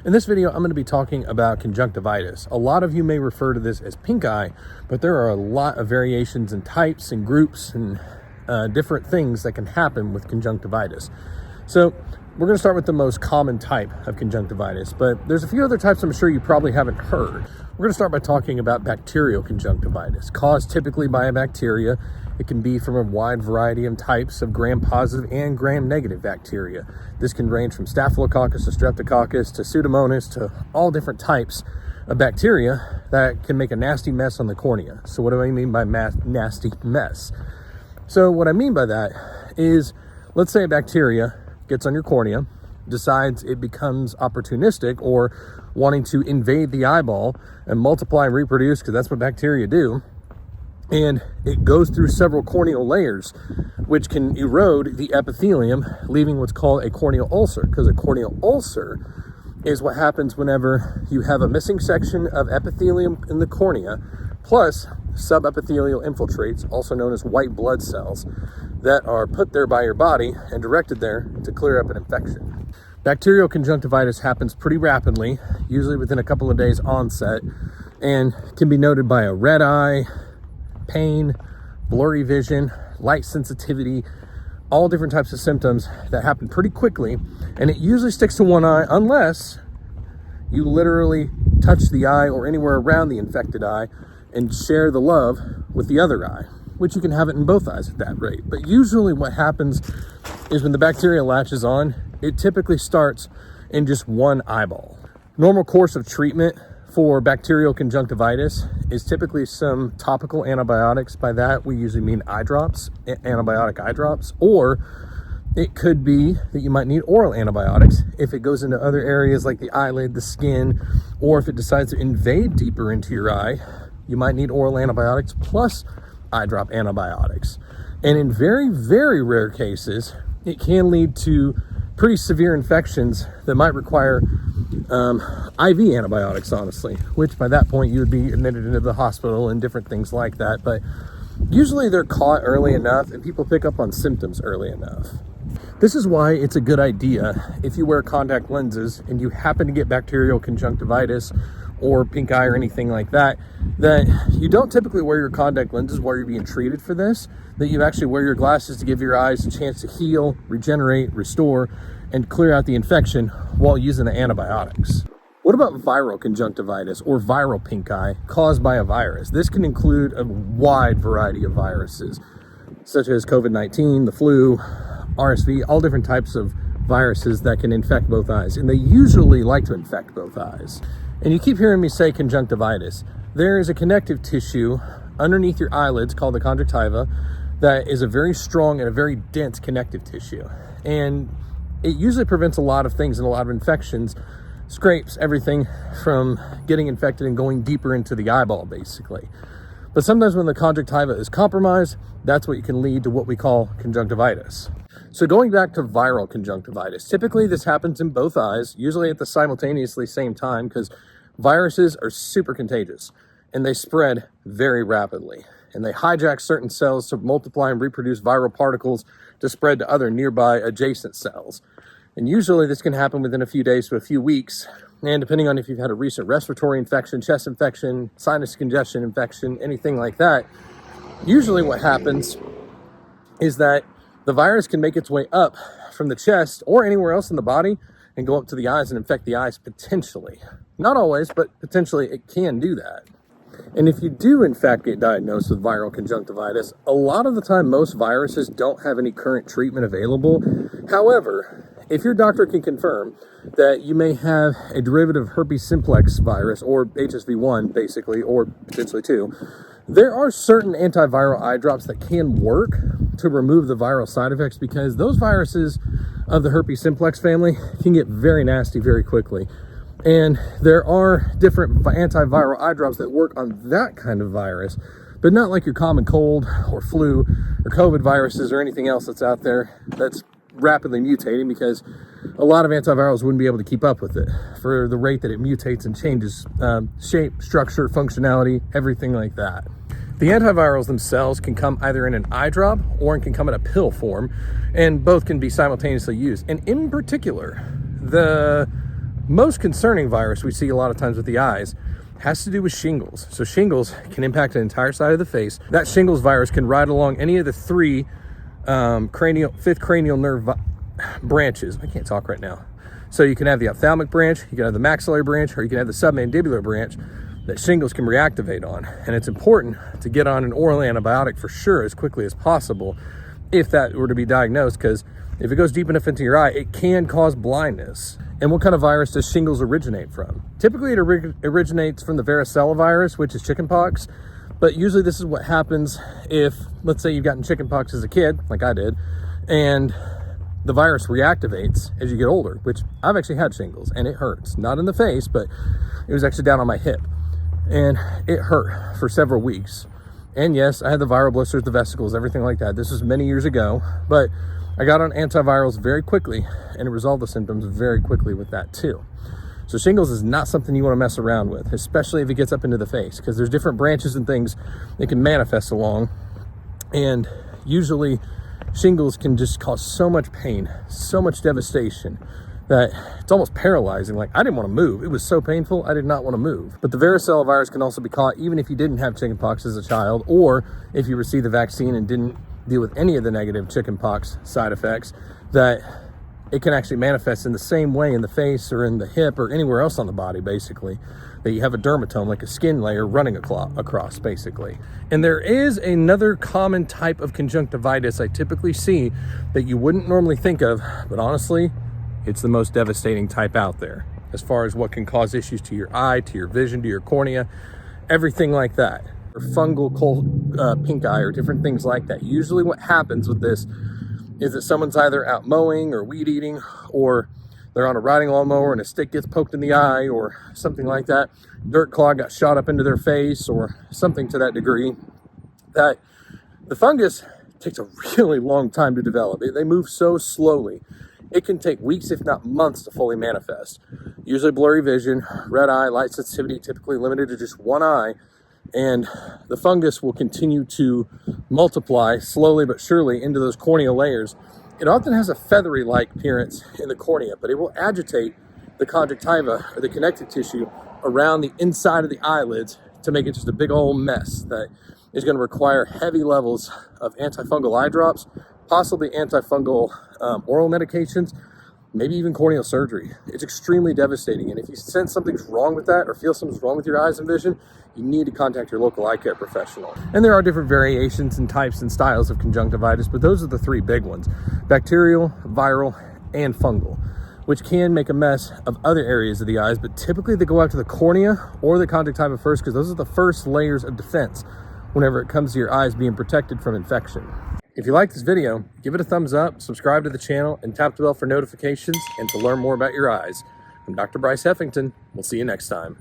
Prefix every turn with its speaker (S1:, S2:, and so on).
S1: In this video, I'm going to be talking about conjunctivitis. A lot of you may refer to this as pink eye, but there are a lot of variations and types and groups and different things that can happen with conjunctivitis. So we're going to start with the most common type of conjunctivitis, but there's a few other types I'm sure you probably haven't heard. We're going to start by talking about bacterial conjunctivitis, caused typically by a bacteria. It can be from a wide variety of types of gram-positive and gram-negative bacteria. This can range from Staphylococcus to Streptococcus to Pseudomonas to all different types of bacteria that can make a nasty mess on the cornea. So what do I mean by nasty mess? So what I mean by that is, let's say a bacteria gets on your cornea, decides it becomes opportunistic or wanting to invade the eyeball and multiply and reproduce, because that's what bacteria do. And it goes through several corneal layers, which can erode the epithelium, leaving what's called a corneal ulcer, because a corneal ulcer is what happens whenever you have a missing section of epithelium in the cornea, plus subepithelial infiltrates, also known as white blood cells, that are put there by your body and directed there to clear up an infection. Bacterial conjunctivitis happens pretty rapidly, usually within a couple of days onset, and can be noted by a red eye, pain, blurry vision, light sensitivity, all different types of symptoms that happen pretty quickly. And it usually sticks to one eye unless you literally touch the eye or anywhere around the infected eye and share the love with the other eye, which you can have it in both eyes at that rate. But usually what happens is when the bacteria latches on, it typically starts in just one eyeball. Normal course of treatment for bacterial conjunctivitis is typically some topical antibiotics. By that, we usually mean eye drops, antibiotic eye drops, or it could be that you might need oral antibiotics if it goes into other areas like the eyelid, the skin, or if it decides to invade deeper into your eye, you might need oral antibiotics plus eye drop antibiotics. And in very, very rare cases, it can lead to pretty severe infections that might require IV antibiotics, honestly, which by that point you would be admitted into the hospital and different things like that. But usually they're caught early enough and people pick up on symptoms early enough. This is why it's a good idea, if you wear contact lenses and you happen to get bacterial conjunctivitis or pink eye or anything like that, that you don't typically wear your contact lenses while you're being treated for this, that you actually wear your glasses to give your eyes a chance to heal, regenerate, restore, and clear out the infection while using the antibiotics. What about viral conjunctivitis or viral pink eye caused by a virus? This can include a wide variety of viruses, such as COVID-19, the flu, RSV, all different types of viruses that can infect both eyes. And they usually like to infect both eyes. And you keep hearing me say conjunctivitis. There is a connective tissue underneath your eyelids called the conjunctiva that is a very strong and a very dense connective tissue. And it usually prevents a lot of things and a lot of infections, scrapes, everything from getting infected and going deeper into the eyeball, basically. But sometimes when the conjunctiva is compromised, that's what can lead to what we call conjunctivitis. So going back to viral conjunctivitis, typically this happens in both eyes, usually at the simultaneously same time, because viruses are super contagious and they spread very rapidly. And they hijack certain cells to multiply and reproduce viral particles to spread to other nearby adjacent cells. And usually this can happen within a few days to a few weeks. And depending on if you've had a recent respiratory infection, chest infection, sinus congestion infection, anything like that, usually what happens is that the virus can make its way up from the chest or anywhere else in the body and go up to the eyes and infect the eyes potentially. Not always, but potentially it can do that. And if you do in fact get diagnosed with viral conjunctivitis, a lot of the time most viruses don't have any current treatment available. However, if your doctor can confirm that you may have a derivative herpes simplex virus, or HSV1 basically, or potentially 2, there are certain antiviral eye drops that can work to remove the viral side effects, because those viruses of the herpes simplex family can get very nasty very quickly. And there are different antiviral eye drops that work on that kind of virus, but not like your common cold or flu or COVID viruses or anything else that's out there that's rapidly mutating, because a lot of antivirals wouldn't be able to keep up with it for the rate that it mutates and changes shape, structure, functionality, everything like that. The antivirals themselves can come either in an eye drop or it can come in a pill form, and both can be simultaneously used. And in particular, the most concerning virus we see a lot of times with the eyes has to do with shingles. So shingles can impact an entire side of the face. That shingles virus can ride along any of the three fifth cranial nerve branches. I can't talk right now. So you can have the ophthalmic branch, you can have the maxillary branch, or you can have the submandibular branch that shingles can reactivate on. And it's important to get on an oral antibiotic for sure as quickly as possible if that were to be diagnosed, because if it goes deep enough into your eye, it can cause blindness. And what kind of virus does shingles originate from? Typically it originates from the varicella virus, which is chickenpox. But usually this is what happens if, let's say you've gotten chickenpox as a kid, like I did, and the virus reactivates as you get older, which I've actually had shingles, and it hurts. Not in the face, but it was actually down on my hip. And it hurt for several weeks. And yes, I had the viral blisters, the vesicles, everything like that. This was many years ago, but I got on antivirals very quickly, and it resolved the symptoms very quickly with that too. So shingles is not something you want to mess around with, especially if it gets up into the face, because there's different branches and things it can manifest along. And usually shingles can just cause so much pain, so much devastation, that it's almost paralyzing. Like, I didn't want to move. It was so painful, I did not want to move. But the varicella virus can also be caught even if you didn't have chickenpox as a child, or if you received the vaccine and didn't deal with any of the negative chickenpox side effects, that it can actually manifest in the same way in the face or in the hip or anywhere else on the body, basically, that you have a dermatome, like a skin layer running across, basically. And there is another common type of conjunctivitis I typically see that you wouldn't normally think of, but honestly, it's the most devastating type out there as far as what can cause issues to your eye, to your vision, to your cornea, everything like that. Or fungal pink eye or different things like that. Usually what happens with this is that someone's either out mowing or weed eating, or they're on a riding lawnmower and a stick gets poked in the eye or something like that. Dirt clog got shot up into their face or something to that degree. That the fungus takes a really long time to develop. They move so slowly. It can take weeks, if not months, to fully manifest. Usually blurry vision, red eye, light sensitivity, typically limited to just one eye. And the fungus will continue to multiply slowly but surely into those corneal layers. It often has a feathery-like appearance in the cornea, but it will agitate the conjunctiva, or the connective tissue, around the inside of the eyelids to make it just a big old mess that is going to require heavy levels of antifungal eye drops, possibly antifungal oral medications, maybe even corneal surgery. It's extremely devastating, and if you sense something's wrong with that or feel something's wrong with your eyes and vision, you need to contact your local eye care professional. And there are different variations and types and styles of conjunctivitis, but those are the three big ones: bacterial, viral, and fungal, which can make a mess of other areas of the eyes, but typically they go after the cornea or the conjunctiva first, because those are the first layers of defense whenever it comes to your eyes being protected from infection. If you like this video, give it a thumbs up, subscribe to the channel, and tap the bell for notifications and to learn more about your eyes. I'm Dr. Bryce Heffington. We'll see you next time.